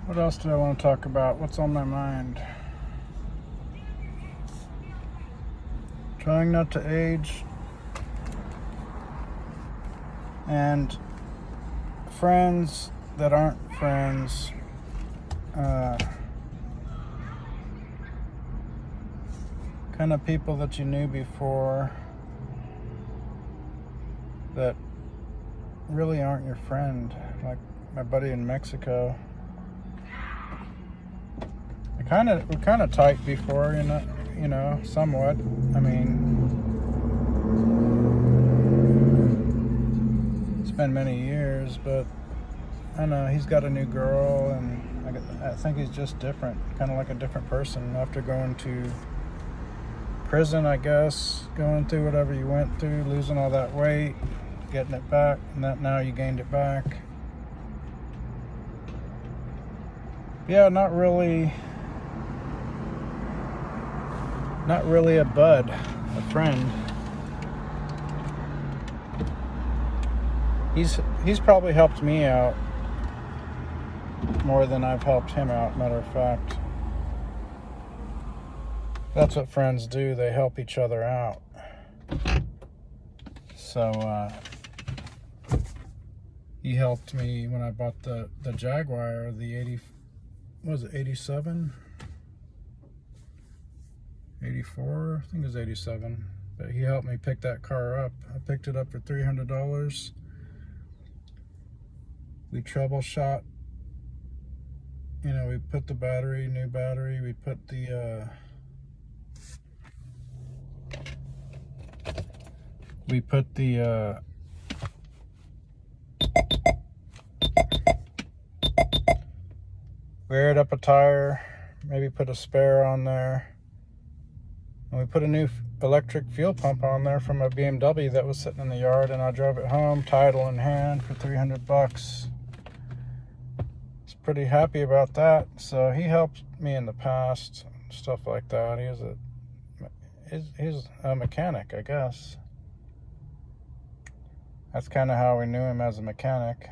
What else do I want to talk about? What's on my mind? Trying not to age. And friends that aren't friends. Kind of people that you knew before that really aren't your friend. Like my buddy in Mexico. We're kind of tight before, somewhat. I mean, it's been many years, but I know he's got a new girl, and I think he's just different, kind of like a different person after going to prison, I guess, going through whatever you went through, losing all that weight, getting it back, and that now you gained it back. Yeah, not really a bud, a friend. He's probably helped me out more than I've helped him out, matter of fact. That's what friends do, they help each other out. So he helped me when I bought the Jaguar, the 87? 84? I think it was 87. But he helped me pick that car up. I picked it up for $300. We troubleshot. We put the new battery, we put the we aired up a tire, maybe put a spare on there. And we put a new electric fuel pump on there from a BMW that was sitting in the yard, and I drove it home, title in hand, for $300. Was pretty happy about that. So he helped me in the past, stuff like that. He's a mechanic, I guess. That's kind of how we knew him, as a mechanic.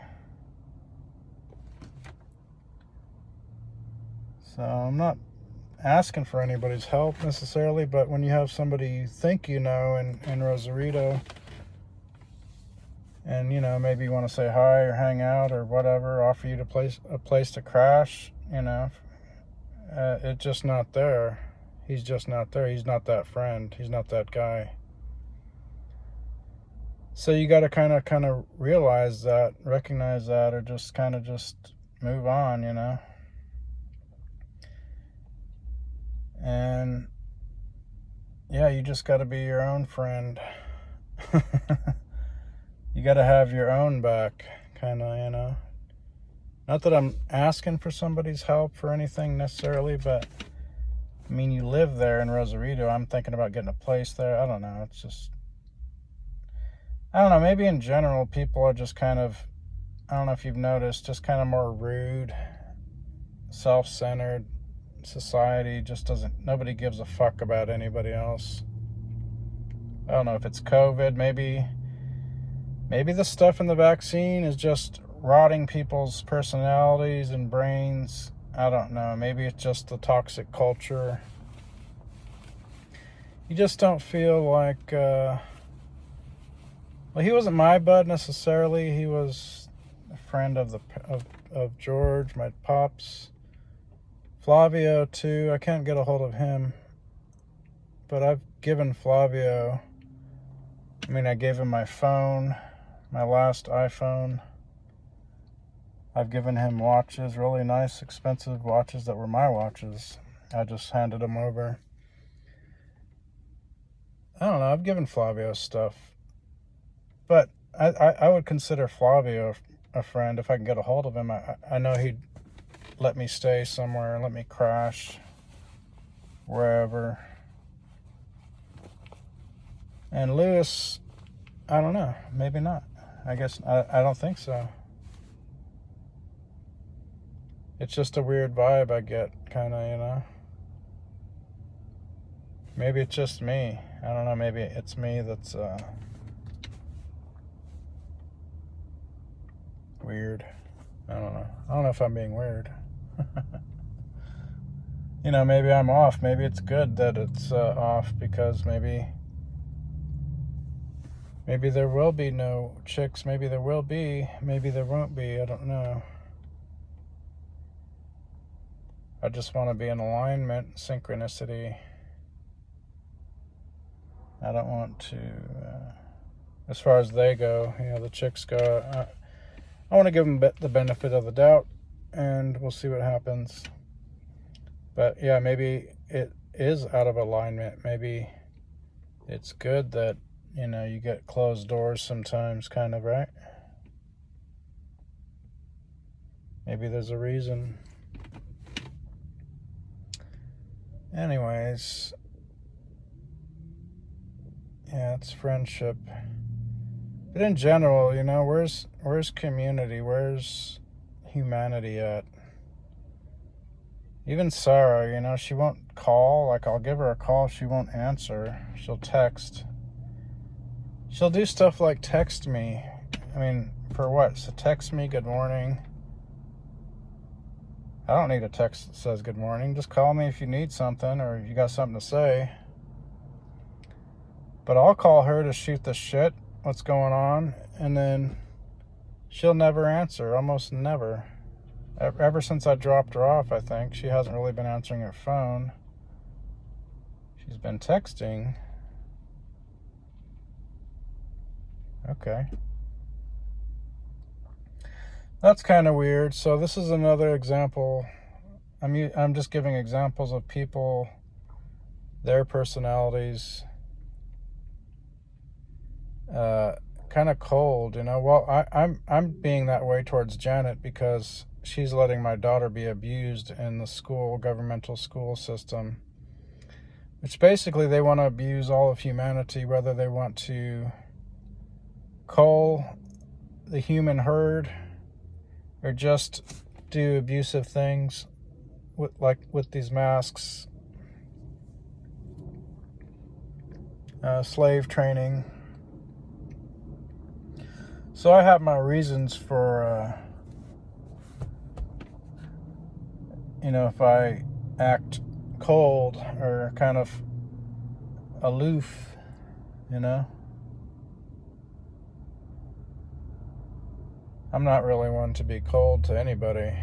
So I'm not asking for anybody's help necessarily, but when you have somebody you think you know in Rosarito, and maybe you want to say hi or hang out or whatever, offer you a place to crash, it's just not there. He's just not there. He's not that friend. He's not that guy. So you got to kind of realize that, recognize that, or just move on, And yeah, you just got to be your own friend. You got to have your own back, kind of, Not that I'm asking for somebody's help for anything necessarily, but I mean, you live there in Rosarito. I'm thinking about getting a place there. I don't know. It's just, I don't know. Maybe in general, people are just I don't know if you've noticed, just kind of more rude, self-centered. Society just nobody gives a fuck about anybody else. I don't know if it's COVID, maybe the stuff in the vaccine is just rotting people's personalities and brains. I don't know, maybe it's just the toxic culture. You just don't feel like well, he wasn't my bud necessarily. He was a friend of George, my pops. Flavio too. I can't get a hold of him, but I've given Flavio, I gave him my phone, my last iPhone. I've given him watches, really nice, expensive watches that were my watches. I just handed them over. I don't know, I've given Flavio stuff, but I would consider Flavio a friend if I can get a hold of him. I know he'd let me stay somewhere, let me crash wherever. And Lewis, I don't know, maybe not. I guess I don't think so. It's just a weird vibe I get, Maybe it's just me. I don't know, maybe it's me that's weird. I don't know. I don't know if I'm being weird. Maybe I'm off. Maybe it's good that it's off, because maybe there will be no chicks. Maybe there will be. Maybe there won't be. I don't know. I just want to be in alignment, synchronicity. I don't want to, as far as they go, the chicks go, I want to give them the benefit of the doubt, and we'll see what happens. But yeah, maybe it is out of alignment. Maybe it's good that, you get closed doors sometimes, kind of, right? Maybe there's a reason. Anyways, yeah, it's friendship. But in general, where's community? Where's humanity at? Even Sarah, she won't call. Like, I'll give her a call, she won't answer. She'll text. She'll do stuff like text me. I mean, for what? So text me, good morning. I don't need a text that says good morning. Just call me if you need something or you got something to say. But I'll call her to shoot the shit, what's going on, and then she'll never answer, almost never. Ever since I dropped her off, I think, she hasn't really been answering her phone. She's been texting. Okay. That's kind of weird. So this is another example. I'm just giving examples of people, their personalities, kind of cold, Well, I'm being that way towards Janet because she's letting my daughter be abused in the governmental school system, which basically they want to abuse all of humanity, whether they want to cull the human herd or just do abusive things with these masks, slave training. So I have my reasons for, if I act cold or kind of aloof, I'm not really one to be cold to anybody.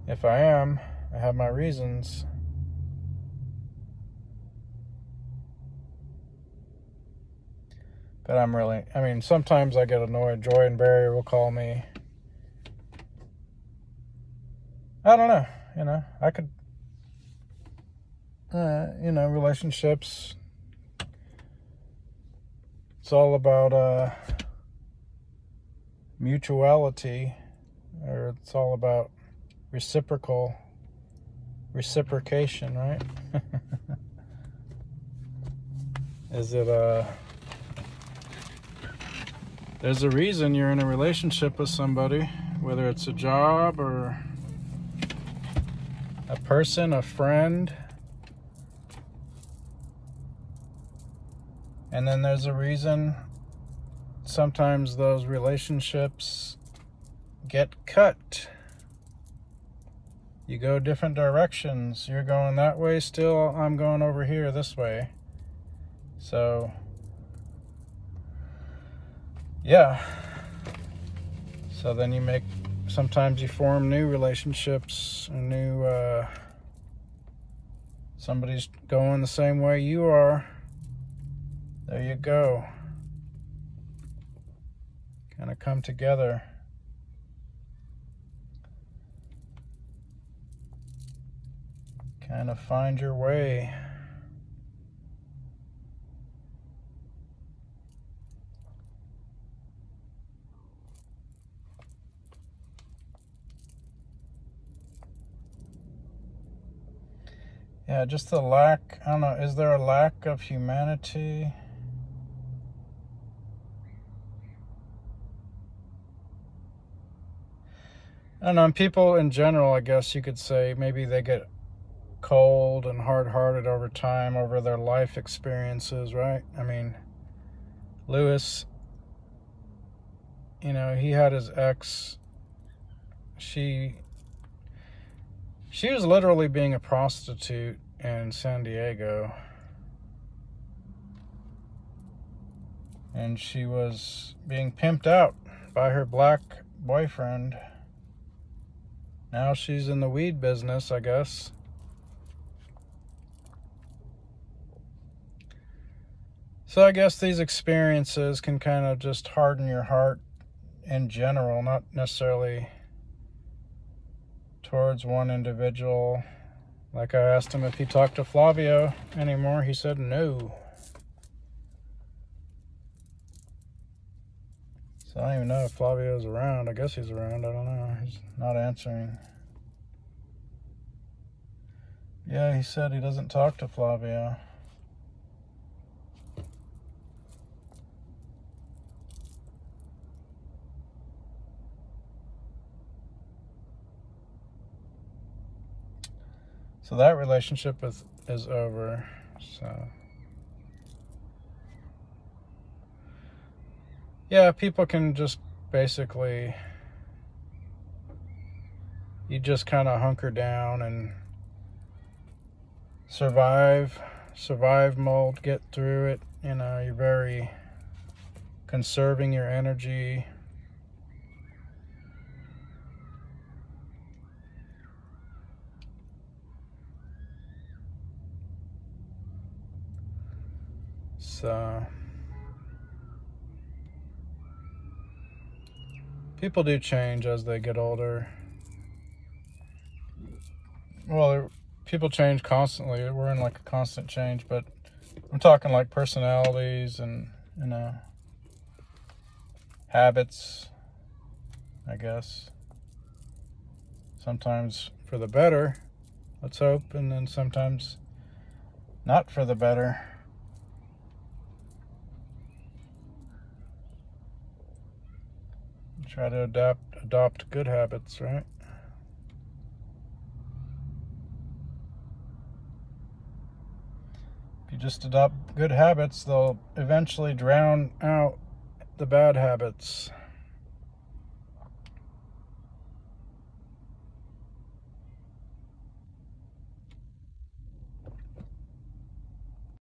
If I am, I have my reasons. But sometimes I get annoyed. Joy and Barry will call me. I don't know, I could, relationships. It's all about, mutuality, or it's all about reciprocation, right? Is it, there's a reason you're in a relationship with somebody, whether it's a job or a person, a friend. And then there's a reason sometimes those relationships get cut. You go different directions. You're going that way still, I'm going over here this way. So, yeah. So then sometimes you form new relationships, somebody's going the same way you are. There you go. Kind of come together. Kind of find your way. Yeah, just the lack, I don't know, is there a lack of humanity? I don't know, people in general, I guess you could say, maybe they get cold and hard-hearted over time, over their life experiences, right? Lewis, he had his ex she was literally being a prostitute in San Diego. And she was being pimped out by her black boyfriend. Now she's in the weed business, I guess. So I guess these experiences can kind of just harden your heart in general, not necessarily towards one individual. Like I asked him if he talked to Flavio anymore. He said no. So I don't even know if Flavio's around. I guess he's around. I don't know. He's not answering. Yeah, he said he doesn't talk to Flavio. So that relationship is over. So yeah, people can just basically, you just kind of hunker down and survive mode, get through it. You know, you're very conserving your energy. So people do change as they get older. Well, people change constantly. We're in like a constant change, but I'm talking like personalities and, you know, habits, I guess. Sometimes for the better, let's hope, and then sometimes not for the better. Try to adopt good habits, right? If you just adopt good habits, they'll eventually drown out the bad habits.